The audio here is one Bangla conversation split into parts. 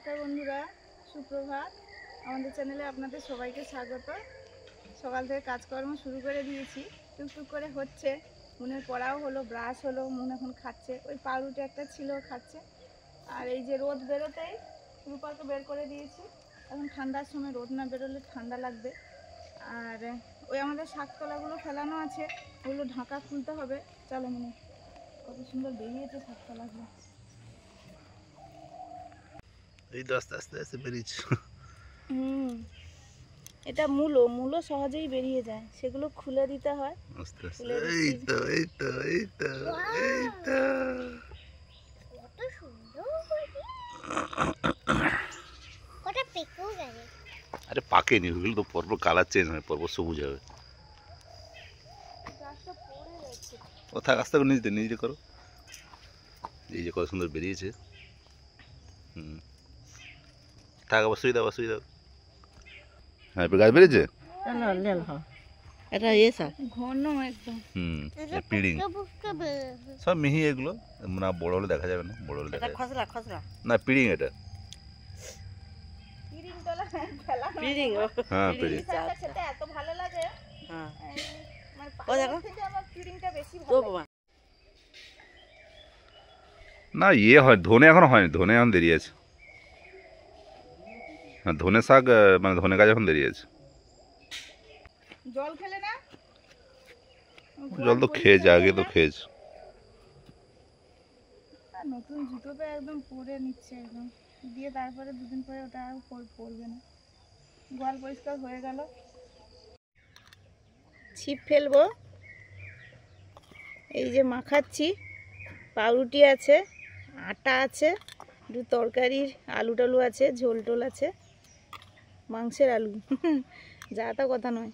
নমস্কার বন্ধুরা, সুপ্রভাত। আমাদের চ্যানেলে আপনাদের সবাইকে স্বাগত। সকাল থেকে কাজকর্ম শুরু করে দিয়েছি, টুকটুক করে হচ্ছে। মুনের পড়াও হলো, ব্রাশ হলো, মুন এখন খাচ্ছে। ওই পাউরুটি একটা ছিল, খাচ্ছে। আর এই যে রোদ বেরোতেই রূপাকে বের করে দিয়েছি। এখন ঠান্ডার সময় রোদ না বেরোলে ঠান্ডা লাগবে। আর ওই আমাদের শাকতলাগুলো ফেলানো আছে, ওগুলো ঢাকা খুলতে হবে। চলো মুনে, কত সুন্দর বেরিয়েছে শাকতলাগুলো। এই তো আস্তে আস্তে আস্তে বেরিয়েছে। এটা মূলো সহজেই বেরিয়ে যায়, সেগুলো খুলে দিতে হয়। আস্তে আস্তে এই তো এই তো এই তো এই তো কত সুন্দর কটা পেকেও গেছে। আরে পাকেনি, ওগুলো তো পরপর কালার চেঞ্জ হয়, পরপর সবুজ হবে। ও থাক, আস্তে করে নিজে নিজে করো। এই যে কত সুন্দর বেরিয়েছে। থাক, আবার শুয়ে দাও, আবার শুয়ে দাও। হ্যাঁ, এবার গাছ বেরিয়েছে। এটা ইয়ে স্যার ঘন একদম। পিড়িং সব মিহি, এগুলো না বড় হলে দেখা যাবে না, বড় হলে দেখা যাবে না। পিড়িং এটা। হ্যাঁ, পিড়িং। এত ভালো লাগে। না ইয়ে হয়, ধনে এখনো হয়নি, ধনে এখন দেরি আছে। হ্যাঁ, ধনে শাক মানে ধনে গাছ এখন দেরি আছে। জল খেলে না? জল তো খেয়েছে, আগে তো খেয়েছে। নতুন জুতোটা একদম পরে নিচ্ছে, একদম দিয়ে তারপরে দুদিন পরে ওটা আর পরবে না। গোয়াল পরিষ্কার হয়ে গেল। ছিপ ফেলবো। এই যে মাখাচ্ছি, পাউরুটি আছে, আটা আছে, একটু তরকারির আলু টালু আছে, ঝোল টোল আছে, মাংসের আলু। যা তা কথা নয়।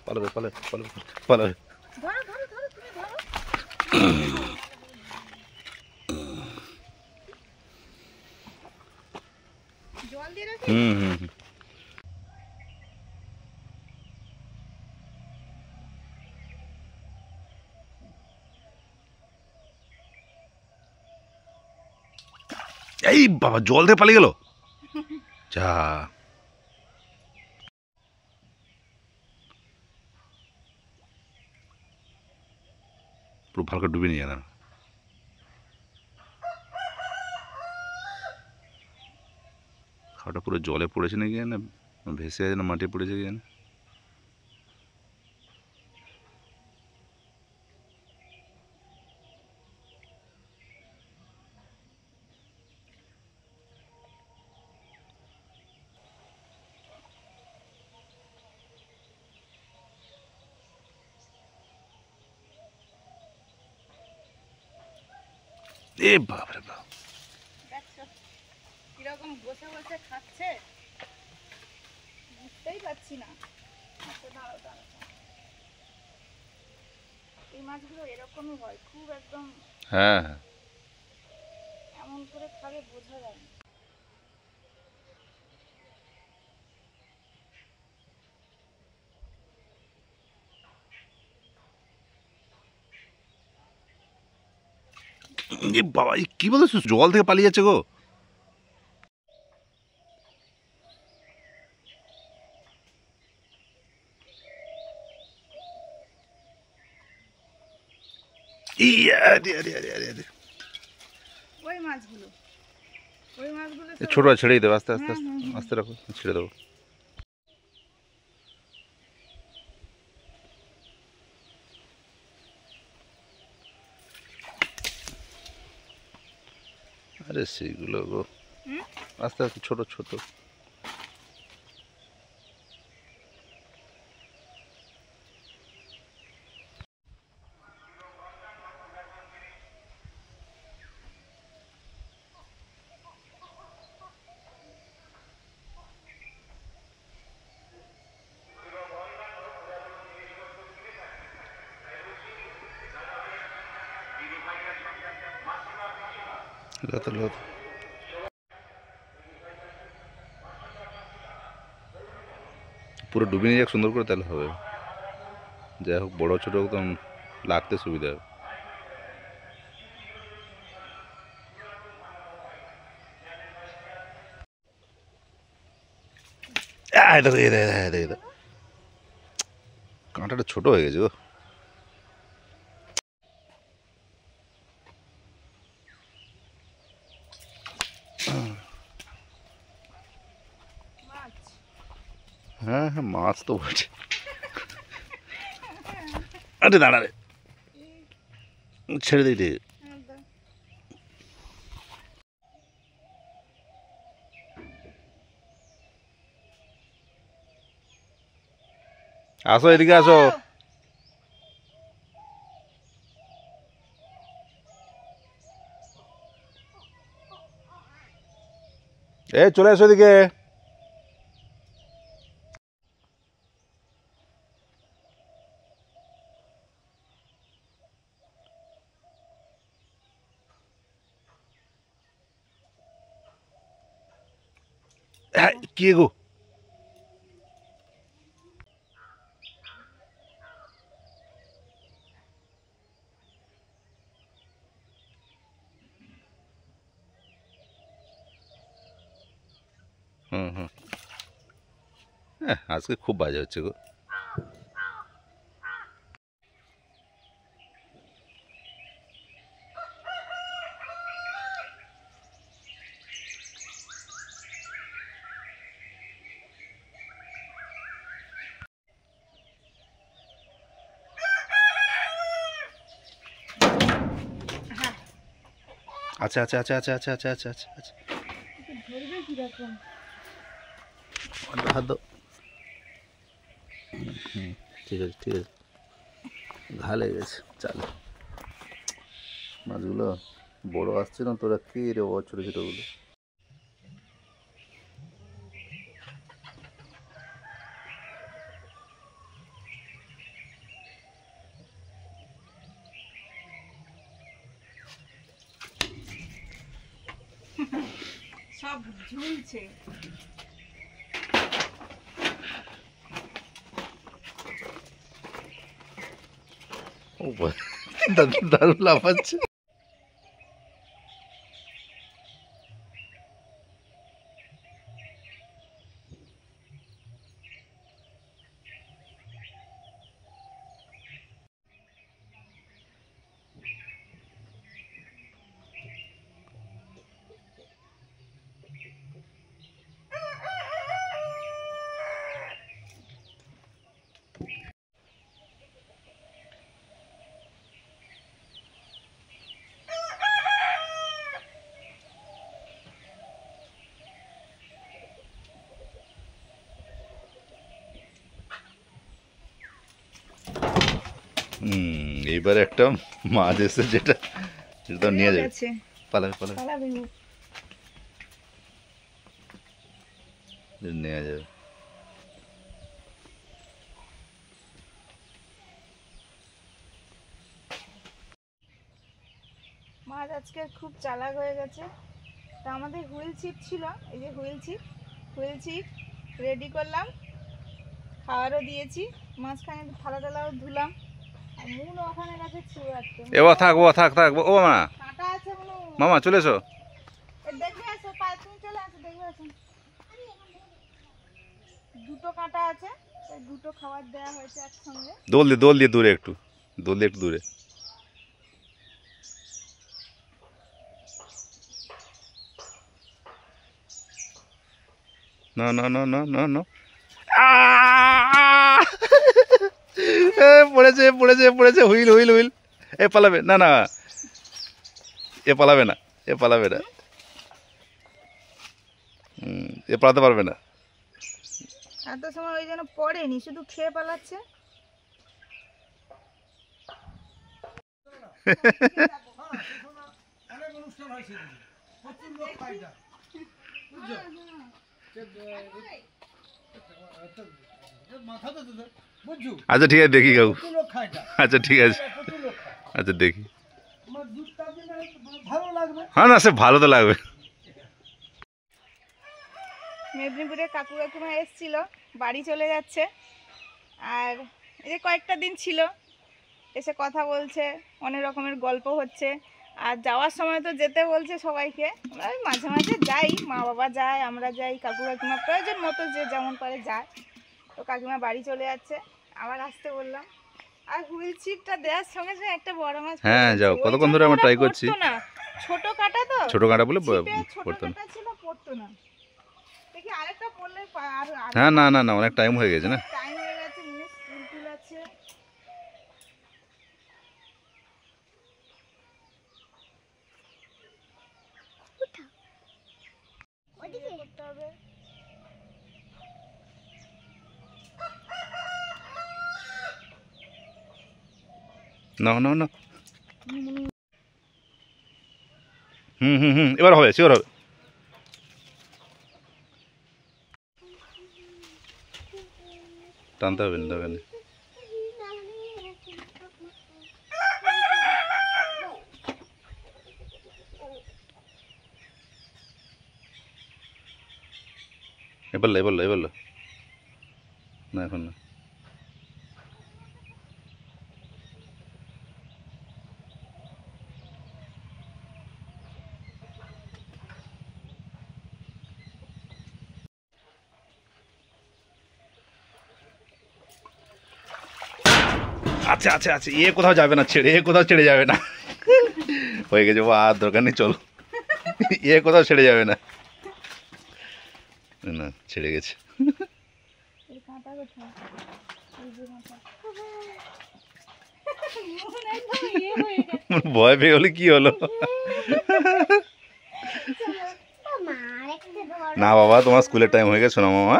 পালাবে পালাবে পালাবে পালাবে। ধরো ধরো ধরো, তুমি ধরো। জল দিয়ে রাখি। এই বাবা, জল দিয়ে পালিয়ে গেল। যা, পুরো ভালো করে ডুবে নিয়ে জানা। খাওয়াটা পুরো জলে পড়েছে নাকি জানে, ভেসে আছে না মাটি পড়েছে কি জানে। এ বাপরে বাপ, দেখছো কিরকম বসে বসে খাচ্ছে, বুঝতেই পারছি না। আচ্ছা, দাঁড়াও দাঁড়াও। এই মাছগুলো এরকমই হয়, খুব একদম হ্যাঁ হ্যাঁ। এমন করে খাবে বোঝা যায় না। এ বাবা, এ কি বলছো, জল থেকে পালিয়ে যাচ্ছে গো। ওই মাছগুলো ছোট ছেড়েই দেবো, আস্তে আস্তে আস্তে আস্তে রাখো, ছেড়ে দেবো। আরে সেইগুলো গো, আস্তে আস্তে ছোট ছোট। লতা লতা পুরো ডুবে নিয়ে যাক সুন্দর করে, তাহলে হবে। যাই হোক, বড় ছোট একদম লাগতে সুবিধা হবে। কাঁটাটা ছোট হয়ে গেছে গো। মাছ হ্যাঁ হ্যাঁ, মাছ তো বটে। আরে দাঁড়া রে, ছেড়ে দিই রে। হ্যাঁ, দাও। আসো এদিকে আসো। চলে এসো এদিকে। হ্যাঁ, কি গো? হুম হুম, হ্যাঁ আজকে খুব বাজে হচ্ছে গো। আচ্ছা আচ্ছা আচ্ছা আচ্ছা আচ্ছা আচ্ছা আচ্ছা আচ্ছা আচ্ছা, ধরবে কিরকম? হাত দাও। হুম, ঠিক আছে ঠিক আছে, ঘা লেগে গেছে। চালে মাছগুলো বড় আসছে না, তোরা কি রে বাবা, ছোটো ছোটোগুলো। সব ঝুলছে। ও বাবা, দারুণ লাফাচ্ছে। এইবার একটা মাছ এসে, যেটা সেটা নিয়ে যাবে। গেছে। পালাবে পালাবে, পালাবে ও। নিয়ে যাবে। মাছ আজকে খুব চালাক হয়ে গেছে। তা আমাদের হুইল ছিপ ছিল, এই যে হুইল ছিপ রেডি করলাম, খাওয়ারও দিয়েছি, মাঝখানে থালা টালাও ধুলাম, আর মূল ওখানে গেছে চুয়াতে। এবার থাক ও, থাক থাক ও মা। কাঁটা আছে মনে হয়। মামা চলে এসো। দেখবে আসো, তুমি চলে আসো, দেখবে আসো। দুটো কাঁটা আছে, এই দুটো খাবার দেওয়া হয়েছে একসঙ্গে। দোল দিয়ে দূরে একটু, দোল দিয়ে একটু দূরে। না না না না না না, পড়েছে পড়েছে পড়েছে, হুইল হুইল হুইল। এ পালাবে না না, এ পালাবে না, এ পালাবে না, এ পালাতে পারবে না। এত সময় ওই জন্য পড়েনি, শুধু খেয়ে পালাচ্ছে। আচ্ছা ঠিক আছে, দেখি কাকু। আচ্ছা ঠিক আছে, আচ্ছা দেখি। হ্যাঁ না, সে ভালো তো লাগবে। মেদিনীপুরে কাকু কাকিমা এসেছিল, বাড়ি চলে যাচ্ছে। আর এই যে কয়েকটা দিন ছিল, এসে কথা বলছে, অনেক রকমের গল্প হচ্ছে। আর যাওয়ার সময় তো যেতে বলছে সবাইকে। আমরা ওই মাঝে মাঝে যাই, মা বাবা যায়, আমরা যাই, কাকু কাকিমা প্রয়োজন মতো যে যেমন পারে যায়। তো কাকিমা বাড়ি চলে যাচ্ছে, আবার আসতে বললাম। আর হুইল ছিপটা দেওয়ার সঙ্গে সঙ্গে একটা বড় মাছ হ্যাঁ যাও, কতক্ষণ ধরে আমরা ট্রাই করছি। না, ছোট কাটা তো, ছোট কাঁটা বলে ছোট পড়তো না। কাটা ছিল, পড়তো না। দেখি আরেকটা পড়লে হ্যাঁ না না না, অনেক টাইম হয়ে গেছে না। টাইম হয়ে গেছে, স্কুল টুল আছে। ওদিকে করতে হবে। না না না, এবার হবে, শিওর হবে। টানতে হবে না, দরকার নেই। এবার না, এখন না। আচ্ছা আচ্ছা আচ্ছা, কোথাও যাবে না, কোথাও ছেড়ে যাবে না। হয়ে গেছে, ও আর দরকার নেই, চলো। কোথাও ছেড়ে যাবে না, না ছেড়ে গেছে। এই কাঁটা কোথায়? এই যে কাঁটা। ভয় পেয়ে গেলে কি হলো? মা আরেকটা ধরো। না বাবা, তোমার স্কুলের টাইম হয়ে গেছে, শোনো মামা।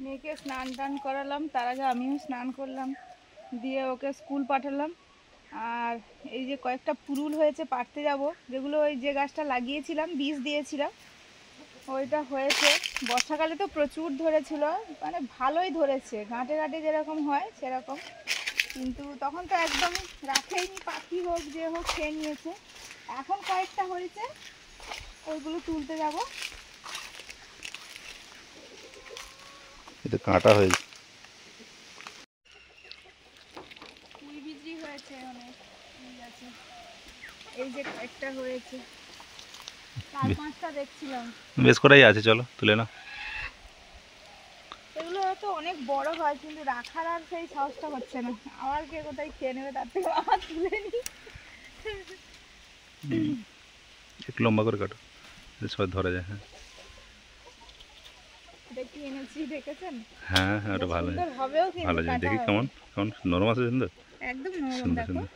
মেয়েকে স্নান টান করালাম, তার আগে আমিও স্নান করলাম, দিয়ে ওকে স্কুল পাঠালাম। আর এই যে কয়েকটা পুরুল হয়েছে, পাড়তে যাব, যেগুলো ওই যে গাছটা লাগিয়েছিলাম, বীজ দিয়েছিলাম, ওইটা হয়েছে। বর্ষাকালে তো প্রচুর ধরেছিল, মানে ভালোই ধরেছে, ঘাটে ঘাটে যেরকম হয় সেরকম। কিন্তু তখন তো একদম রাখেইনি, পাখি হোক যে হোক খেয়ে নিয়েছে। এখন কয়েকটা হয়েছে, ওইগুলো তুলতে যাব। এটা কাঁটা হয়েছে। কুই বিক্রি হয়েছে অনেক, কুই আছে। এই যে একটা হয়েছে, 4-5টা দেখছিলাম। বেশ কটাই আছে, চলো তুলে নাও। এগুলো হয়তো অনেক বড় হয়, কিন্তু রাখার আর সেই সাহসটা হচ্ছে না। আবার কে কোথায় খেয়ে নেবে, তার থেকে আবার তুলে নি। একটু লম্বা করে কাটো, সবাই ধরা যায়। হ্যাঁ দেখি এনেছি, দেখেছেন? হ্যাঁ হ্যাঁ, ওটা ভালো, সুন্দর হবেও, কিন্তু ভালো যায়। কাটা দেখি হবে। কেমন কেমন নরম আছে, সুন্দর একদম নরম, সুন্দর দেখো। সুন্দর।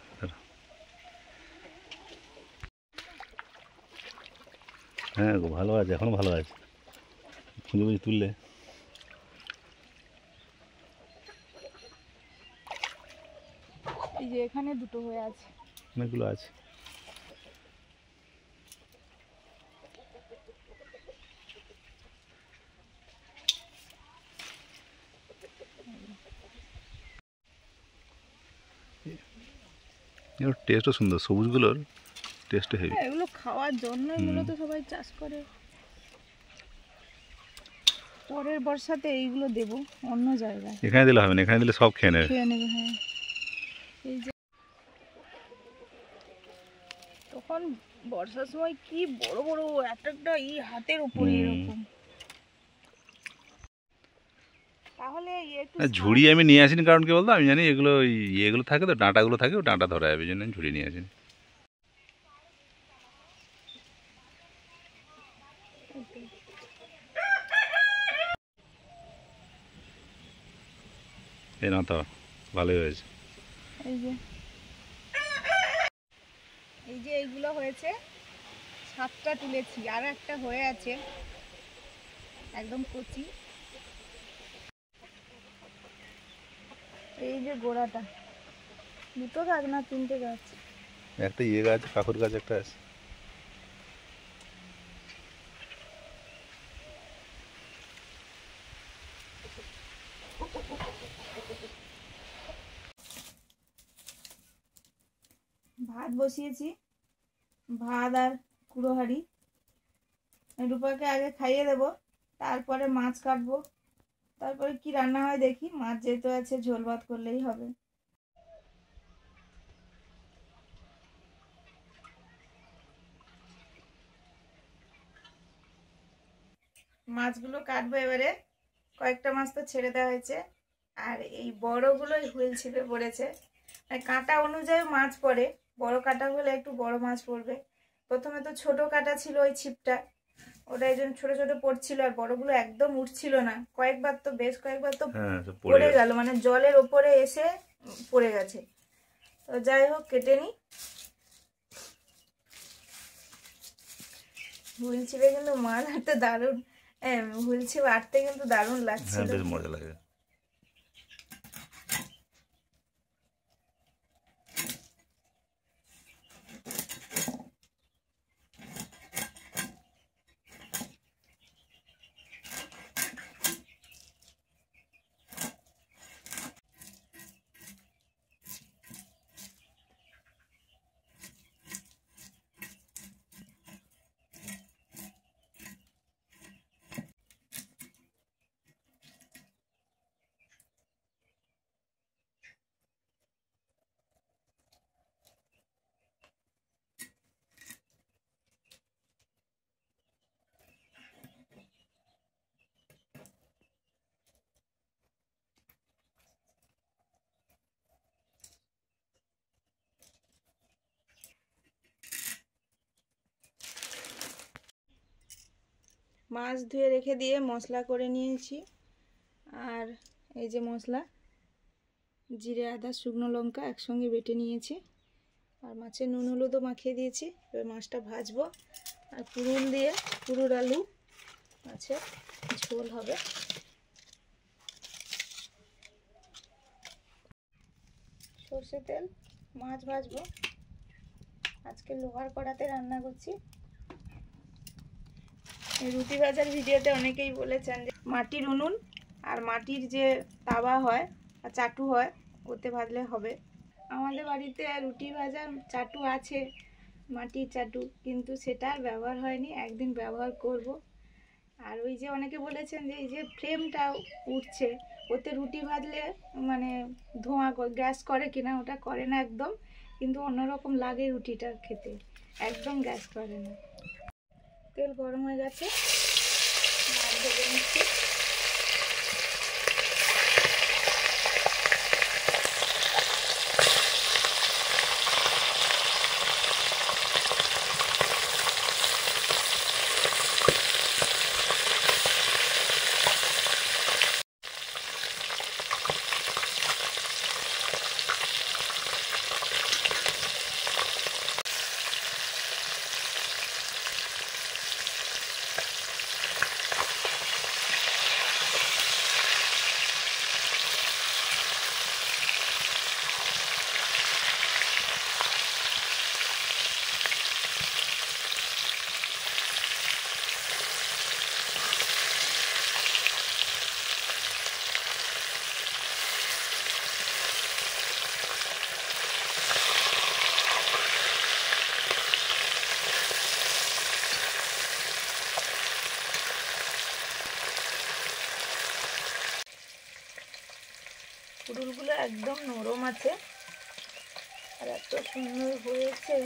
হ্যাঁ গো, ভালো আছে, এখনো ভালো আছে, খুঁজে খুঁজে তুললে। এই যে এখানে দুটো হয়ে আছে। অনেকগুলো আছে। এর টেস্টও সুন্দর, সবুজগুলোর টেস্টও হেভি। এগুলো খাওয়ার জন্য, এগুলো তো সবাই চাষ করে। পরের বর্ষাতে এইগুলো দেব অন্য জায়গায়। এখানে দিলে হবে না, এখানে দিলে সব খেয়ে নেবে। খেয়ে নেবে, হ্যাঁ। এই যে তখন বর্ষার সময় কি বড় বড় একটা একটা হাতের উপরে এরকম। তাহলে একটু ঝুড়ি আমি নিয়ে আসিনি, কারণ কি বলতো, আমি জানি এগুলো ইয়েগুলো থাকে তো, ডাঁটাগুলো থাকে, ও ডাঁটা ধরা যাবে, এই জন্য আমি ঝুড়ি নিয়ে আসিনি। এই না তো ভালোই হয়েছে। এই যে এইগুলো হয়েছে, 7টা তুলেছি, আর একটা হয়ে আছে একদম কচি। এই যে গোড়াটা, 2টো গাছ না 3টে গাছ। একটা গাছ, কাকুর গাছ একটা আছে। বসিয়েছি, ভাত আর কুড়ো হাঁড়ি। রূপাকে আগে খাইয়ে দেবো, তারপরে মাছ কাটবো, তারপরে কি রান্না হয় দেখি। মাছ যেহেতু আছে ঝোল ভাত করলেই হবে। মাছগুলো কাটবো এবারে। কয়েকটা মাছ তো ছেড়ে দেওয়া হয়েছে, আর এই বড়গুলো হুইল ছিপে পড়েছে। কাঁটা অনুযায়ী মাছ পড়ে, বড় কাঁটা হলে একটু বড় মাছ পড়বে। প্রথমে তো ছোট কাঁটা ছিল ওই ছিপটা, ওটা এই জন্য ছোট ছোট পড়ছিল, আর বড়গুলো একদম উঠছিল না। বেশ কয়েকবার তো পড়ে গেল, মানে জলের ওপরে এসে পড়ে গেছে। তো যাই হোক, কেটে নি। হুইল ছিপে কিন্তু মাছ আটতে দারুণ, হুইল ছিপ আটতে কিন্তু দারুণ লাগছিল। বেশ মজা লাগে। মাছ ধুয়ে রেখে দিয়ে মশলা করে নিয়েছি। আর এই যে মশলা, জিরে আদা শুকনো লঙ্কা একসঙ্গে বেটে নিয়েছি। আর মাছে নুন হলুদও মাখিয়ে দিয়েছি। এবার মাছটা ভাজবো, আর পুরুল আলু মাছের ঝোল হবে। সর্ষে তেল, মাছ ভাজবো। আজকে লোহার কড়াতে রান্না করছি। এই রুটি ভাজার ভিডিওতে অনেকেই বলেছেন যে মাটির উনুন আর মাটির যে তাওয়া হয় আর চাটু হয়, ওতে ভাজলে হবে। আমাদের বাড়িতে রুটি ভাজার চাটু আছে, মাটির চাটু, কিন্তু সেটা আর ব্যবহার হয়নি। একদিন ব্যবহার করব। আর ওই যে অনেকে বলেছেন যে এই যে ফ্লেমটা উঠছে, ওতে রুটি ভাজলে মানে ধোঁয়া গ্যাস করে কিনা, ওটা করে না একদম, কিন্তু অন্যরকম লাগে রুটিটা খেতে, একদম গ্যাস করে না। তেল গরম হয়ে গেছে, মাছ ভেজে নিচ্ছি। পুরুলগুলো একদম নরম আছে, আর এত সুন্দর হয়েছে।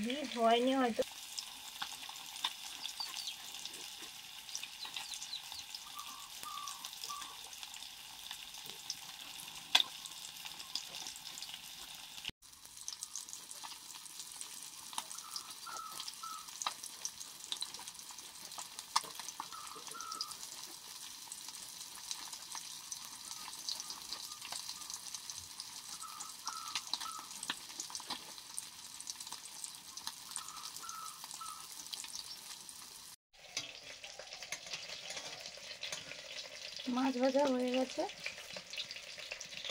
বীজ হয়নি হয়তো। মাছ ভাজা হয়ে গেছে,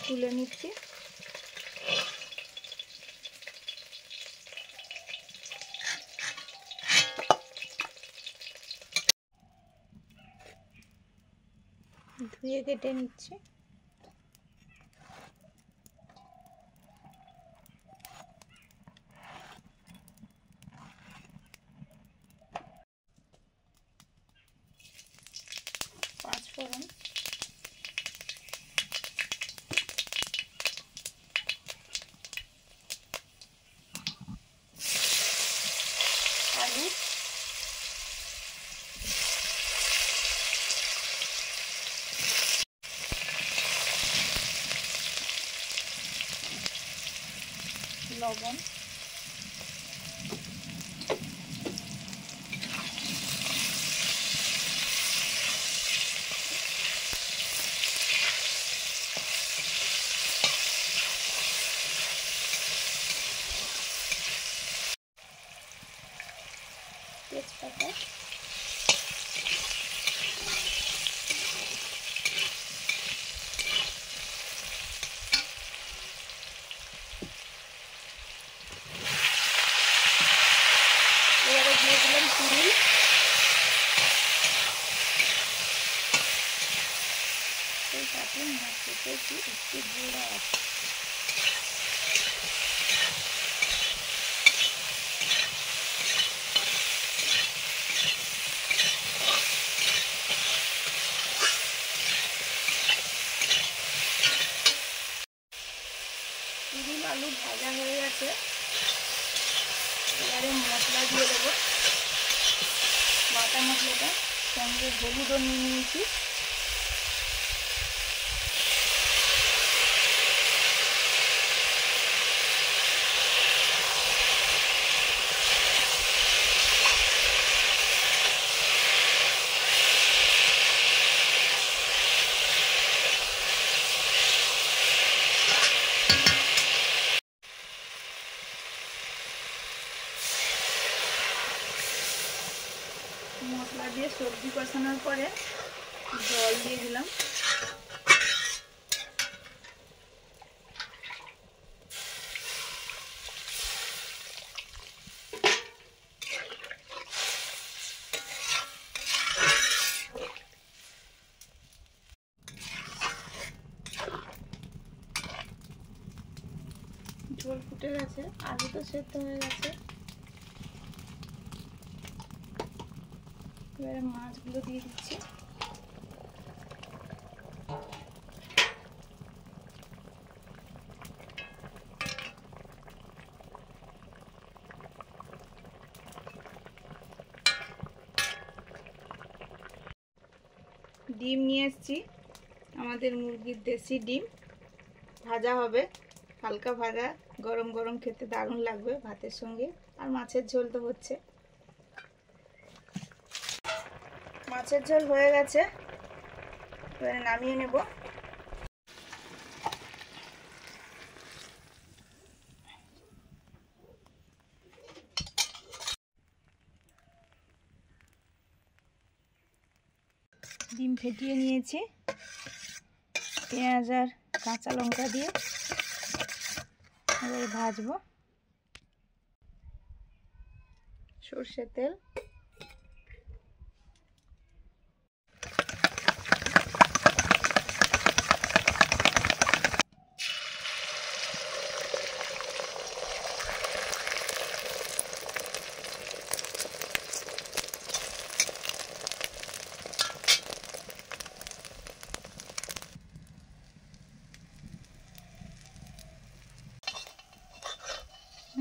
তুলে নিচ্ছি। ধুয়ে কেটে নিচ্ছি। পাঁচফোড়ন, আলু, লবণ, তেজপাতা, এবারে দিয়ে দিলাম চিনি, এই সাথে মাছ কেটেছি একটু গুঁড়া আছে। চিনি আলু ভাজা হয়ে গেছে, এবারে মশলা দিয়ে দেবো। বাটা মশলাটা সঙ্গে হলুদও নিয়ে নিয়েছি, মশলা দিয়ে সবজি কষানোর পরে জল দিয়ে দিলাম। ঝোল ফুটে গেছে, আলু তো সেদ্ধ হয়ে গেছে, এবারে মাছগুলো দিয়ে দিচ্ছি। ডিম নিয়ে এসেছি, আমাদের মুরগির দেশি ডিম, ভাজা হবে, হালকা ভাজা, গরম গরম খেতে দারুণ লাগবে ভাতের সঙ্গে। আর মাছের ঝোল তো হচ্ছে, মাছের ঝোল হয়ে গেছে, এবারে নামিয়ে নেব। ডিম ফেটিয়ে নিয়েছি, পেঁয়াজ আর কাঁচা লঙ্কা দিয়ে এবারে ভাজবো। সর্ষের তেল,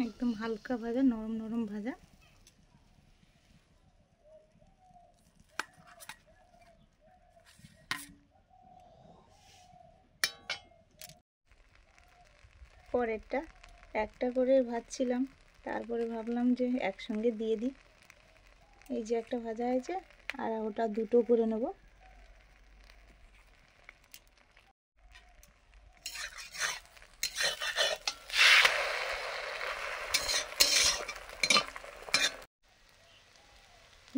একদম হালকা ভাজা, নরম নরম ভাজা। পরেরটা একটা করে ভাজছিলাম, তারপরে ভাবলাম যে একসঙ্গে দিয়ে দিই। এই যে একটা ভাজা হয়েছে, আর ওটা দুটো করে নেব।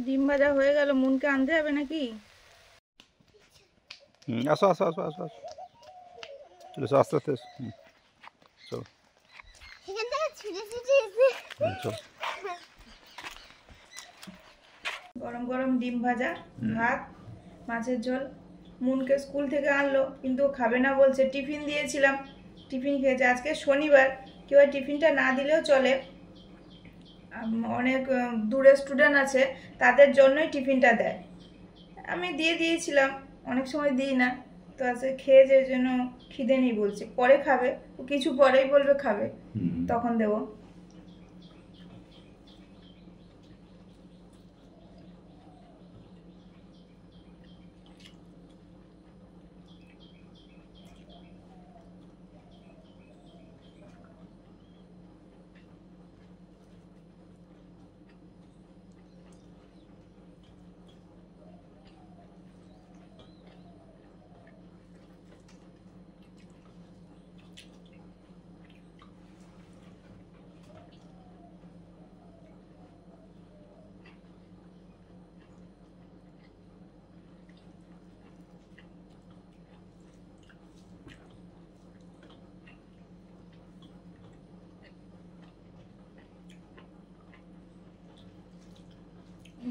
ডিম ভাজা হয়ে গেল, মুনকে আনতে হবে নাকি? আসো আসো আসো আসো আসো, চলো এসো, আস্তে আস্তে এসো। চলো এখান থেকে ছুটে ছুটে এসে চলো। গরম গরম ডিম ভাজা, ভাত, মাছের ঝোল, মুনকে স্কুল থেকে আনলো, কিন্তু ও খাবে না বলছে। টিফিন দিয়েছিলাম, টিফিন খেয়েছে। আজকে শনিবার, কেউ আর টিফিনটা না দিলেও চলে। অনেক দূরে স্টুডেন্ট আছে, তাদের জন্যই টিফিনটা দেয়। আমি দিয়ে দিয়েছিলাম, অনেক সময় দিই না। তো আজকে খেয়ে যে জন্য খিদে নেই বলছে, পরে খাবে, ও কিছু পরেই বলবে খাবে, তখন দেবো।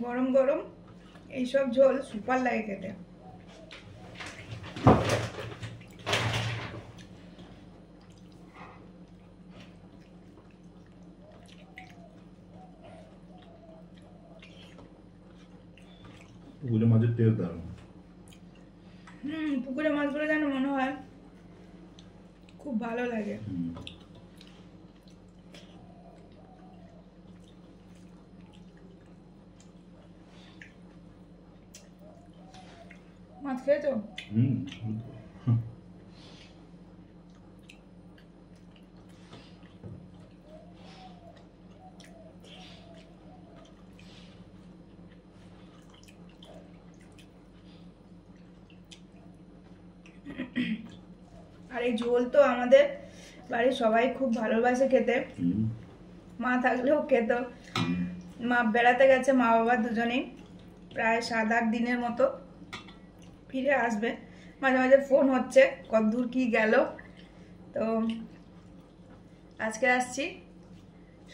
গরম গরম এইসব ঝোল সুপার লাগে খেতে। পুকুরে মাছের টেস্ট দারুণ। পুকুরে মাছগুলো যেন মনে হয় খুব ভালো লাগে। মাছ খেয়েছো? আর এই ঝোল তো আমাদের বাড়ির সবাই খুব ভালোবাসে খেতে। মা থাকলেও খেত। মা বেড়াতে গেছে, মা বাবা দুজনেই প্রায় 7-8 দিনের মতো, ফিরে আসবে। মাঝে মাঝে ফোন হচ্ছে কতদূর কি গেল। তো আজকে আসছি,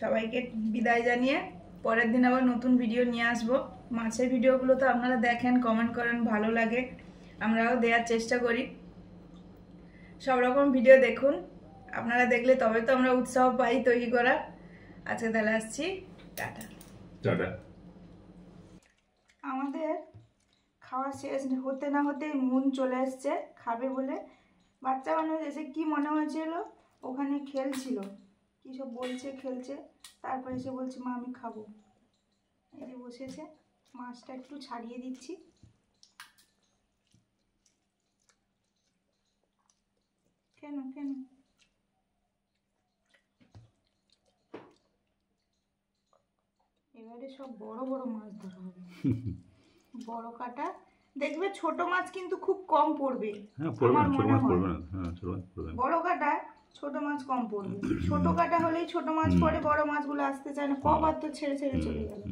সবাইকে বিদায় জানিয়ে পরের দিন আবার নতুন ভিডিও নিয়ে আসবো। মাছের ভিডিওগুলো তো আপনারা দেখেন, কমেন্ট করেন, ভালো লাগে, আমরাও দেওয়ার চেষ্টা করি। সব রকম ভিডিও দেখুন, আপনারা দেখলে তবে তো আমরা উৎসাহ পাই তৈরি করার। আজকে তাহলে আসছি, টাটা টাটা। আমাদের খাওয়া শেষ হতে না হতে মুন চলে এসছে খাবে বলে। বাচ্চা মানুষ এসে কি মনে হয়েছিল, ওখানে খেলছিল, কি সব বলছে, খেলছে, তারপরে এসে বলছে মা আমি খাবো। এই যে বসেছে, মাছটা একটু ছাড়িয়ে দিচ্ছি। কেন কেন এবারে সব বড় বড় মাছ ধরা হবে। বড় কাটা দেখবে, ছোট মাছ কিন্তু খুব কম পড়বে। বড় কাটা ছোট মাছ কম পড়বে। ছোট কাটা হলেই ছোট মাছ পড়ে, বড় মাছগুলো আসতে চায় না। কবার তো ছেড়ে ছেড়ে চলে গেল।